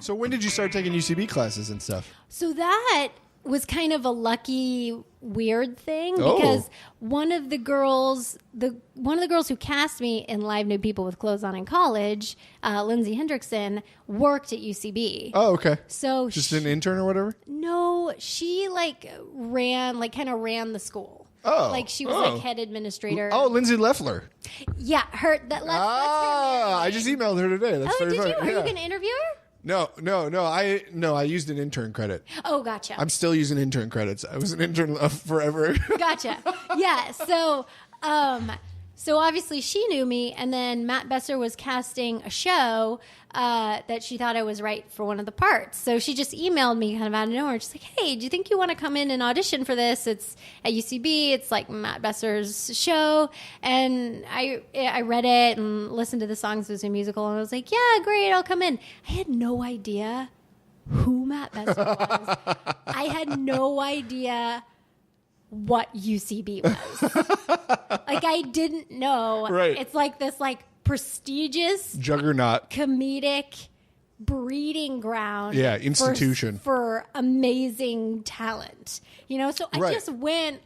So when did you start taking UCB classes and stuff? So that was kind of a lucky, weird thing Oh. because one of the girls who cast me in Live New People with Clothes On in college, Lindsay Hendrickson, worked at UCB. Oh, okay. So Just an intern or whatever? No, she ran the school. Oh. Like she was head administrator. Oh, Lindsay Leffler. Yeah, that's her name. I just emailed her today. That's Oh, very did funny. you? Are Yeah. you going to interview her? No. I used an intern credit. Oh, gotcha. I'm still using intern credits. I was an intern forever. Gotcha. Yeah. So obviously she knew me, and then Matt Besser was casting a show that she thought I was right for one of the parts. So she just emailed me kind of out of nowhere. She's like, "Hey, do you think you want to come in and audition for this? It's at UCB. It's like Matt Besser's show." And I read it and listened to the songs. It was a musical, and I was like, "Yeah, great, I'll come in." I had no idea who Matt Besser was. I had no idea what UCB was. I didn't know. Right. It's like this prestigious Juggernaut. comedic breeding ground. Yeah, institution. For amazing talent. So I just went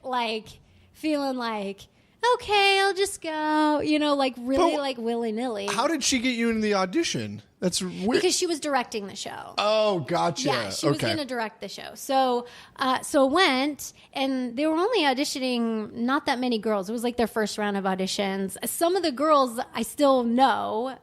feeling like, okay, I'll just go, really willy-nilly. How did she get you in the audition? That's weird. Because she was directing the show. Oh, gotcha. Yeah, she was going to direct the show. So I went, and they were only auditioning not that many girls. It was their first round of auditions. Some of the girls I still know,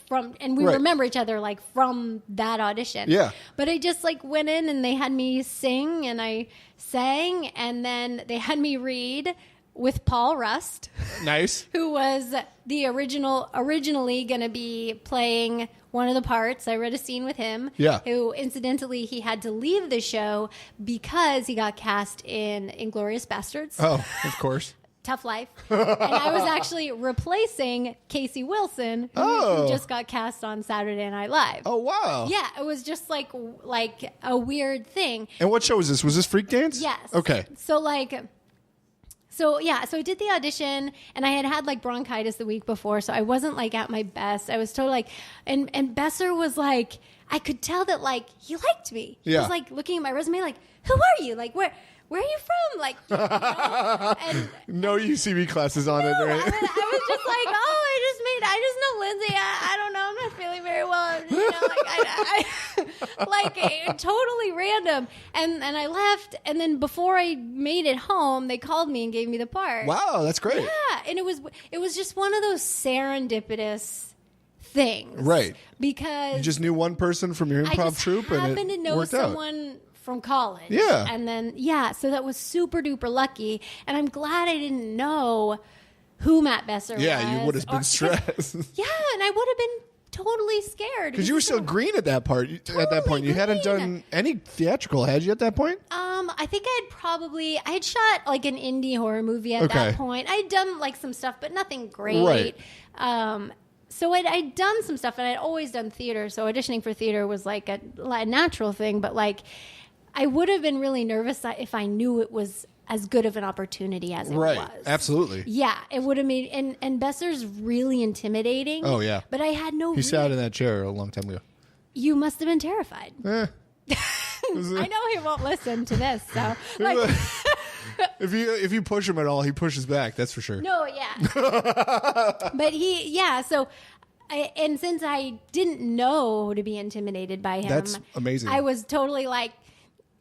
from, and we remember each other from that audition. Yeah. But I just went in, and they had me sing, and I sang, and then they had me read with Paul Rust. Nice. Who was the originally going to be playing one of the parts. I read a scene with him. Yeah. Who, incidentally, he had to leave the show because he got cast in Inglourious Bastards. Oh, of course. Tough life. And I was actually replacing Casey Wilson, who just got cast on Saturday Night Live. Oh, wow. Yeah, it was just like a weird thing. And what show was this? Was this Freak Dance? Yes. Okay. So I did the audition, and I had bronchitis the week before, so I wasn't at my best. I was totally and Besser was I could tell that he liked me. He Yeah. was looking at my resume who are you? Where are you from? And No UCB classes on it, I right? was just I just know Lindsay. I don't know. I'm not feeling very well. Totally random. And I left. And then before I made it home, they called me and gave me the part. Wow, that's great. Yeah. And it was just one of those serendipitous things. Right. Because You just knew one person from your I improv just troupe and happened it to know worked out. someone from college. Yeah. And then, so that was super duper lucky. And I'm glad I didn't know who Matt Besser was. Yeah, you would have been stressed. Yeah, and I would have been totally scared. Because you were still green at that part. At that point, you hadn't done any theatrical, had you? At that point, I think I had shot an indie horror movie at that point. I'd done some stuff, but nothing great. Right. So I'd done some stuff, and I'd always done theater. So auditioning for theater was a natural thing. But I would have been really nervous if I knew it was as good of an opportunity as it was. Absolutely. Yeah, it would have made and Besser's really intimidating. Oh yeah. But I had no. He sat in that chair a long time ago. You must have been terrified. Eh. I know he won't listen to this, so if you push him at all, he pushes back. That's for sure. No, yeah. But so. And since I didn't know to be intimidated by him, that's amazing. I was totally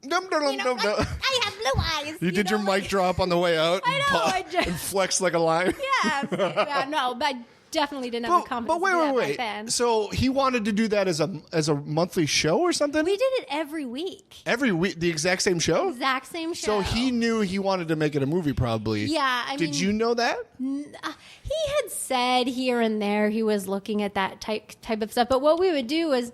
Dum, dum, dum, dum, dum. I have blue eyes. You did your mic drop on the way out. I know. And flex like a lion. Yeah, no, but I definitely didn't have the confidence. But to do that wait. back then. So he wanted to do that as a monthly show or something? We did it every week. Every week, the exact same show? Exact same show. So he knew he wanted to make it a movie, probably. Yeah, Did you know that? He had said here and there he was looking at that type of stuff. But what we would do is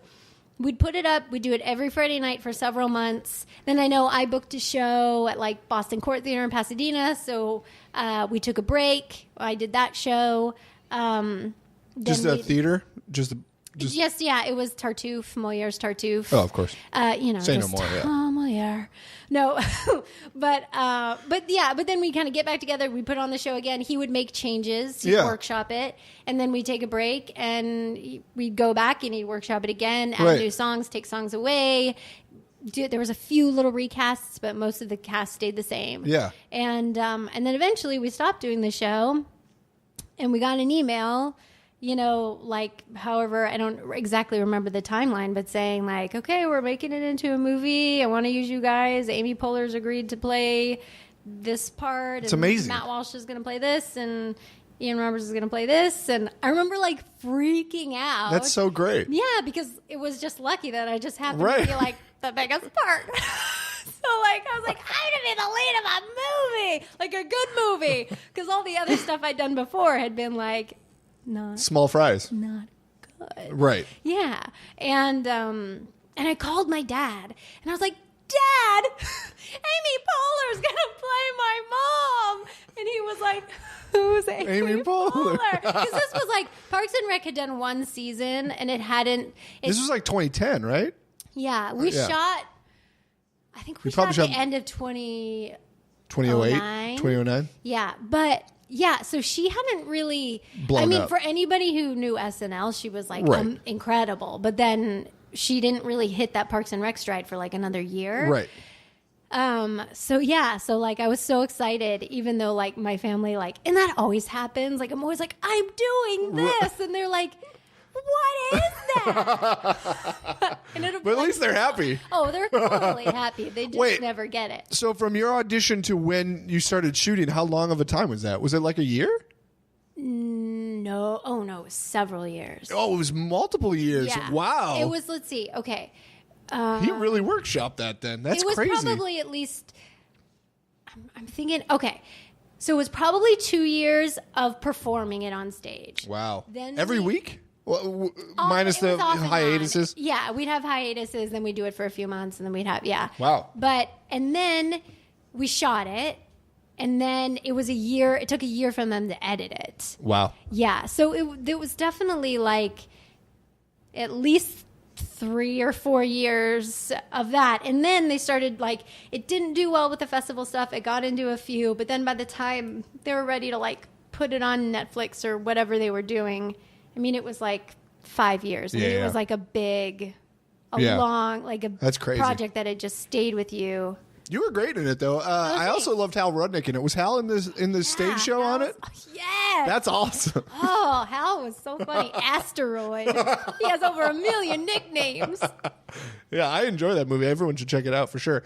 we'd put it up. We'd do it every Friday night for several months. Then I know I booked a show at Boston Court Theater in Pasadena. So we took a break. I did that show. Just a theater? Just Yes, yeah, it was Tartuffe, Moliere's Tartuffe. Oh, of course. Say no more, yeah. Oh, Moliere. there. No, but then we kind of get back together. We put on the show again. He would make changes, he'd workshop it, and then we take a break and we'd go back and he'd workshop it again, add new songs, take songs away. There was a few little recasts, but most of the cast stayed the same. Yeah. And then eventually we stopped doing the show, and we got an email, like, however, I don't exactly remember the timeline, but saying like, okay, we're making it into a movie. I want to use you guys. Amy Poehler's agreed to play this part. It's amazing. Matt Walsh is going to play this, and Ian Roberts is going to play this. And I remember like freaking out. That's so great. Yeah, because it was just lucky that I just happened to be like the biggest part. So like I was like, I'm gonna be the lead of a movie, like a good movie, because all the other stuff I'd done before had been like not small fries, not good. Right. Yeah, and I called my dad, and I was like, Dad, Amy Poehler's gonna play my mom, and he was like, who's Amy Poehler? Because this was like Parks and Rec had done one season, and it hadn't. This was like 2010, right? Yeah, we shot. I think we shot at the end of 2008. 2009? Yeah, but yeah, so she hadn't really blown up. For anybody who knew SNL, she was like incredible. But then she didn't really hit that Parks and Rec stride for like another year. Right. So like I was so excited, even though like my family and that always happens. Like I'm always like, I'm doing this, and they're like, what is that? But at least they're happy. Oh, they're totally happy. They just never get it. So from your audition to when you started shooting, how long of a time was that? Was it like a year? No. Oh, no. It was several years. Oh, it was multiple years. Yeah. Wow. It was, let's see. Okay. He really workshopped that then. That's crazy. It was probably at least, I'm thinking, okay. So it was probably 2 years of performing it on stage. Wow. Then every week? Well, minus the hiatuses? Yeah, we'd have hiatuses, then we'd do it for a few months, and then we'd have, Wow. And then we shot it, and then it took a year for them to edit it. Wow. Yeah, so it was definitely like at least 3 or 4 years of that. And then they started it didn't do well with the festival stuff. It got into a few, but then by the time they were ready to put it on Netflix or whatever they were doing, it was 5 years. It was like a big, long, That's crazy. project that had just stayed with you. You were great in it, though. I also loved Hal Rudnick in it. Was Hal in the stage show on it? Yes. That's awesome. Oh, Hal was so funny. Asteroid. He has over 1 million nicknames. Yeah, I enjoy that movie. Everyone should check it out for sure.